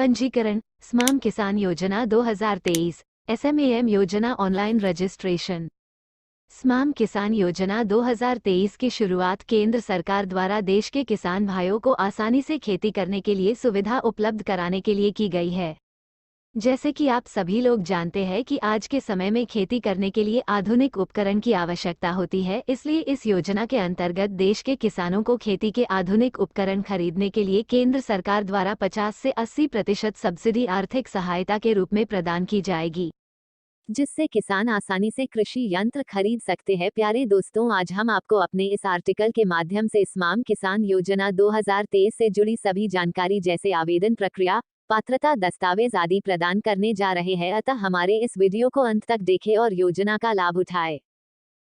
पंजीकरण, स्माम किसान योजना 2023, SMAM योजना ऑनलाइन रजिस्ट्रेशन। स्माम किसान योजना 2023 की शुरुआत केंद्र सरकार द्वारा देश के किसान भाइयों को आसानी से खेती करने के लिए सुविधा उपलब्ध कराने के लिए की गई है। जैसे कि आप सभी लोग जानते हैं कि आज के समय में खेती करने के लिए आधुनिक उपकरण की आवश्यकता होती है, इसलिए इस योजना के अंतर्गत देश के किसानों को खेती के आधुनिक उपकरण खरीदने के लिए केंद्र सरकार द्वारा 50 से 80% सब्सिडी आर्थिक सहायता के रूप में प्रदान की जाएगी, जिससे किसान आसानी से कृषि यंत्र खरीद सकते हैं। प्यारे दोस्तों, आज हम आपको अपने इस आर्टिकल के माध्यम से स्माम किसान योजना 2023 से जुड़ी सभी जानकारी जैसे आवेदन प्रक्रिया, पात्रता दस्तावेज आदि प्रदान करने जा रहे हैं, अतः हमारे इस वीडियो को अंत तक देखें और योजना का लाभ उठाएं।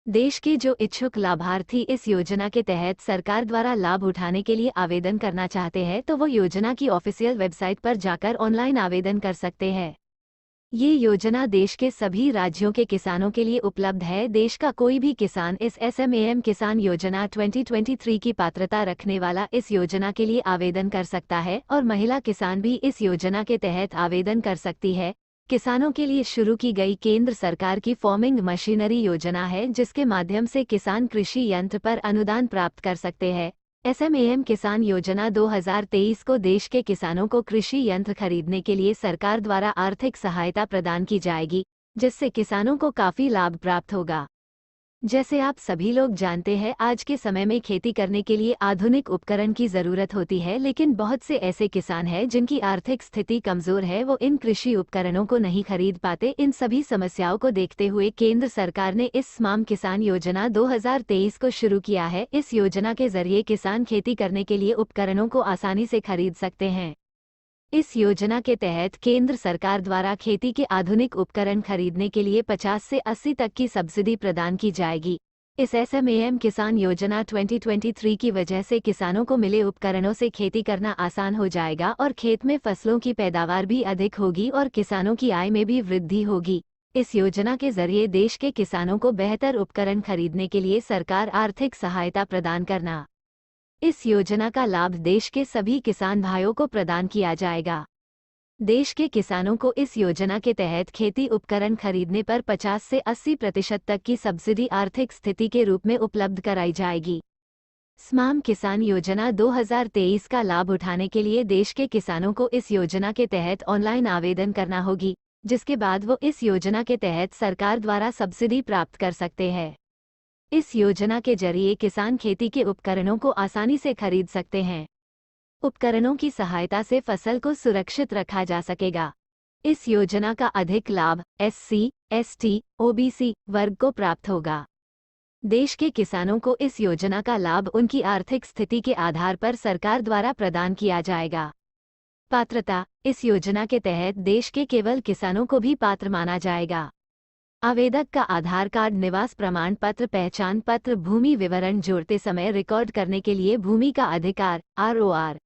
देश के जो इच्छुक लाभार्थी इस योजना के तहत सरकार द्वारा लाभ उठाने के लिए आवेदन करना चाहते हैं तो वो योजना की ऑफिशियल वेबसाइट पर जाकर ऑनलाइन आवेदन कर सकते हैं। ये योजना देश के सभी राज्यों के किसानों के लिए उपलब्ध है। देश का कोई भी किसान इस SMAM किसान योजना 2023 की पात्रता रखने वाला इस योजना के लिए आवेदन कर सकता है और महिला किसान भी इस योजना के तहत आवेदन कर सकती है। किसानों के लिए शुरू की गई केंद्र सरकार की फार्मिंग मशीनरी योजना है, जिसके माध्यम से किसान कृषि यंत्र पर अनुदान प्राप्त कर सकते हैं। SMAM किसान योजना 2023 को देश के किसानों को कृषि यंत्र खरीदने के लिए सरकार द्वारा आर्थिक सहायता प्रदान की जाएगी, जिससे किसानों को काफी लाभ प्राप्त होगा। जैसे आप सभी लोग जानते हैं, आज के समय में खेती करने के लिए आधुनिक उपकरण की जरूरत होती है, लेकिन बहुत से ऐसे किसान हैं जिनकी आर्थिक स्थिति कमजोर है, वो इन कृषि उपकरणों को नहीं खरीद पाते। इन सभी समस्याओं को देखते हुए केंद्र सरकार ने इस स्माम किसान योजना 2023 को शुरू किया है। इस योजना के जरिए किसान खेती करने के लिए उपकरणों को आसानी से खरीद सकते हैं। इस योजना के तहत केंद्र सरकार द्वारा खेती के आधुनिक उपकरण खरीदने के लिए 50 से 80 तक की सब्सिडी प्रदान की जाएगी। इस SMAM किसान योजना 2023 की वजह से किसानों को मिले उपकरणों से खेती करना आसान हो जाएगा और खेत में फसलों की पैदावार भी अधिक होगी और किसानों की आय में भी वृद्धि होगी। इस योजना के जरिए देश के किसानों को बेहतर उपकरण खरीदने के लिए सरकार आर्थिक सहायता प्रदान करना। इस योजना का लाभ देश के सभी किसान भाइयों को प्रदान किया जाएगा। देश के किसानों को इस योजना के तहत खेती उपकरण खरीदने पर 50 से 80% तक की सब्सिडी आर्थिक स्थिति के रूप में उपलब्ध कराई जाएगी। स्माम किसान योजना 2023 का लाभ उठाने के लिए देश के किसानों को इस योजना के तहत ऑनलाइन आवेदन करना होगी, जिसके बाद वो इस योजना के तहत सरकार द्वारा सब्सिडी प्राप्त कर सकते हैं। इस योजना के जरिए किसान खेती के उपकरणों को आसानी से खरीद सकते हैं। उपकरणों की सहायता से फसल को सुरक्षित रखा जा सकेगा। इस योजना का अधिक लाभ SC, ST, OBC वर्ग को प्राप्त होगा। देश के किसानों को इस योजना का लाभ उनकी आर्थिक स्थिति के आधार पर सरकार द्वारा प्रदान किया जाएगा। पात्रता: इस योजना के तहत देश के केवल किसानों को भी पात्र माना जाएगा। आवेदक का आधार कार्ड, निवास प्रमाण पत्र, पहचान पत्र, भूमि विवरण जोड़ते समय रिकॉर्ड करने के लिए भूमि का अधिकार ROR,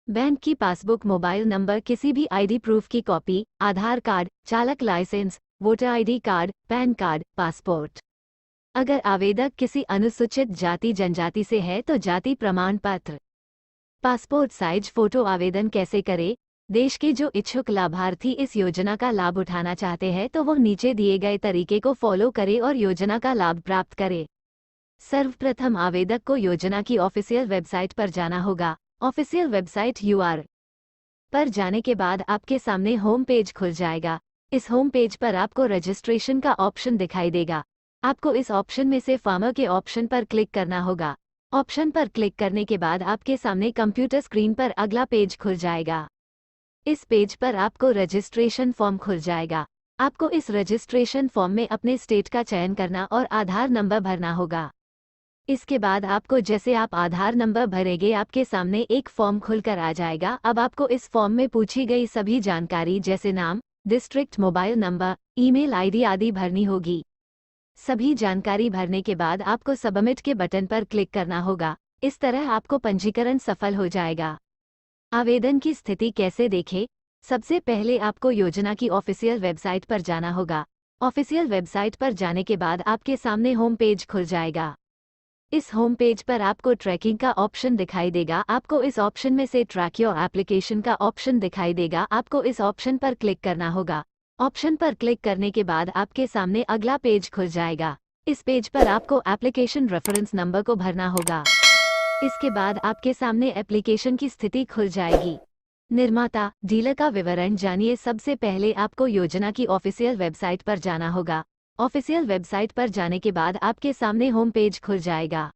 बैंक की पासबुक, मोबाइल नंबर, किसी भी ID प्रूफ की कॉपी, आधार कार्ड, चालक licence, voter ID card, PAN card, passport. अगर आवेदक किसी अनुसूचित जाति जनजाति से है तो जाति प्रमाण पत्र, पासपोर्ट साइज फोटो। आवेदन कैसे करें? देश के जो इच्छुक लाभार्थी इस योजना का लाभ उठाना चाहते हैं तो वो नीचे दिए गए तरीके को फॉलो करें और योजना का लाभ प्राप्त करें। सर्वप्रथम आवेदक को योजना की ऑफिशियल वेबसाइट पर जाना होगा। ऑफिशियल वेबसाइट URL पर जाने के बाद आपके सामने होम पेज खुल जाएगा। इस होम पेज पर आपको रजिस्ट्रेशन का ऑप्शन दिखाई देगा। आपको इस ऑप्शन में से फार्मर के ऑप्शन पर क्लिक करना होगा। ऑप्शन पर क्लिक करने के बाद आपके सामने कंप्यूटर स्क्रीन पर अगला पेज खुल जाएगा। इस पेज पर आपको रजिस्ट्रेशन फॉर्म खुल जाएगा। आपको इस रजिस्ट्रेशन फॉर्म में अपने स्टेट का चयन करना और आधार नंबर भरना होगा। इसके बाद आपको जैसे आप आधार नंबर भरेंगे, आपके सामने एक फॉर्म खुलकर आ जाएगा। अब आपको इस फॉर्म में पूछी गई सभी जानकारी जैसे नाम, district, mobile number, email ID आदि भरनी होगी। सभी जानकारी भरने के बाद आपको सबमिट के बटन पर क्लिक करना होगा। इस तरह आपको पंजीकरण सफल हो जाएगा। आवेदन की स्थिति कैसे देखें? सबसे पहले आपको योजना की ऑफिशियल वेबसाइट पर जाना होगा। ऑफिशियल वेबसाइट पर जाने के बाद आपके सामने होम पेज खुल जाएगा। इस होम पेज पर आपको ट्रैकिंग का ऑप्शन दिखाई देगा। आपको इस ऑप्शन में से ट्रैक योर एप्लीकेशन का ऑप्शन दिखाई देगा। आपको इस ऑप्शन पर क्लिक करना होगा। ऑप्शन पर क्लिक करने के बाद आपके सामने अगला पेज खुल जाएगा। इस पेज पर आपको एप्लीकेशन रेफरेंस नंबर को भरना होगा। इसके बाद आपके सामने एप्लीकेशन की स्थिति खुल जाएगी। निर्माता डीलर का विवरण जानिए। सबसे पहले आपको योजना की ऑफिशियल वेबसाइट पर जाना होगा। ऑफिशियल वेबसाइट पर जाने के बाद आपके सामने होम पेज खुल जाएगा।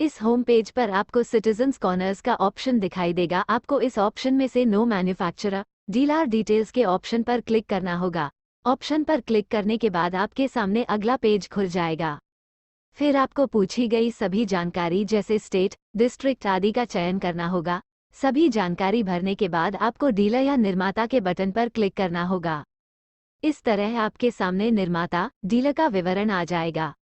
इस होम पेज पर आपको सिटीजन्स कॉर्नर्स का ऑप्शन दिखाई देगा। आपको इस ऑप्शन में से नो मैन्युफैक्चरर डीलर डिटेल्स के ऑप्शन पर क्लिक करना होगा। ऑप्शन पर क्लिक करने के बाद आपके सामने अगला पेज खुल जाएगा। फिर आपको पूछी गई सभी जानकारी जैसे स्टेट, डिस्ट्रिक्ट आदि का चयन करना होगा। सभी जानकारी भरने के बाद आपको डीलर या निर्माता के बटन पर क्लिक करना होगा। इस तरह आपके सामने निर्माता डीलर का विवरण आ जाएगा।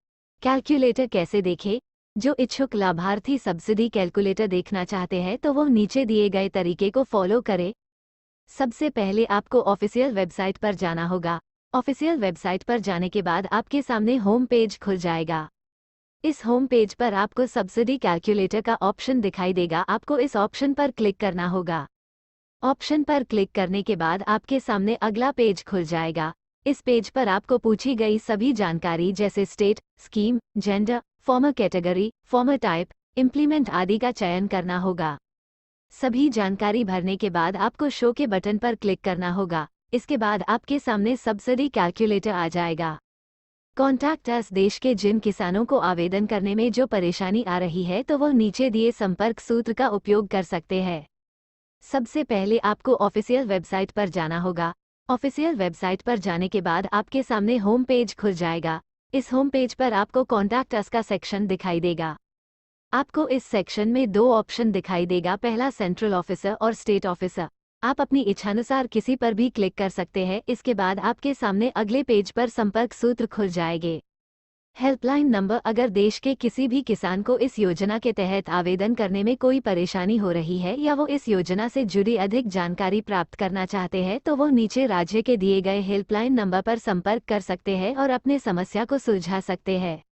कैलकुलेटर कैसे देखें? जो इच्छुक लाभार्थी सब्सिडी कैलकुलेटर देखना चाहते हैं तो वो नीचे दिए गए तरीके को फॉलो करें। सबसे पहले आपको ऑफिशियल वेबसाइट पर जाना होगा। ऑफिशियल वेबसाइट पर जाने के बाद आपके सामने होम पेज खुल जाएगा। इस होम पेज पर आपको सब्सिडी कैलकुलेटर का ऑप्शन दिखाई देगा। आपको इस ऑप्शन पर क्लिक करना होगा। ऑप्शन पर क्लिक करने के बाद आपके सामने अगला पेज खुल जाएगा। इस पेज पर आपको पूछी गई सभी जानकारी जैसे state, scheme, gender, farmer category, farmer type, implement आदि का चयन करना होगा। सभी जानकारी भरने के बाद आपको शो के बटन पर क्लिक करना होगा। इसके बाद आपके सामने सब्सिडी कैलकुलेटर आ जाएगा। Contact us. देश के जिन किसानों को आवेदन करने में जो परेशानी आ रही है तो वो नीचे दिए संपर्क सूत्र का उपयोग कर सकते हैं। सबसे पहले आपको ऑफिशियल वेबसाइट पर जाना होगा। ऑफिशियल वेबसाइट पर जाने के बाद आपके सामने होम पेज खुल जाएगा। इस होम पेज पर आपको कॉन्टैक्ट अस का सेक्शन दिखाई देगा। आपको इस सेक्शन में दो ऑप्शन दिखाई देगा। पहला सेंट्रल ऑफिसर और स्टेट ऑफिसर। आप अपनी इच्छानुसार किसी पर भी क्लिक कर सकते हैं। इसके बाद आपके सामने अगले पेज पर संपर्क सूत्र खुल जाएंगे। Helpline number. अगर देश के किसी भी किसान को इस योजना के तहत आवेदन करने में कोई परेशानी हो रही है या वो इस योजना से जुड़ी अधिक जानकारी प्राप्त करना चाहते हैं तो वो नीचे राज्य के दिए गए हेल्पलाइन नंबर पर संपर्क कर सकते हैं और अपने समस्या को सुलझा सकते हैं।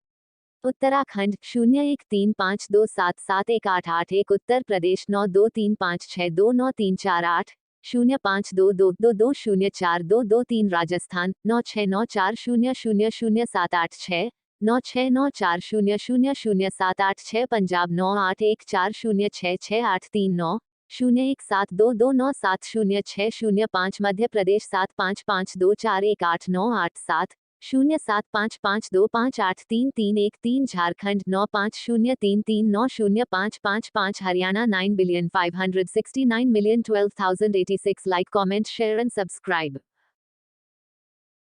Uttarakhand 0135277188, Uttar Pradesh 9235629348, 052222042223, Rajasthan 9694000786, 9694000786, Punjab 9814066839, 017229706005, Madhya Pradesh 7552418987, 0755258331, Jharkhand 9503390555, Haryana 9,569,012,086, like comment share and subscribe.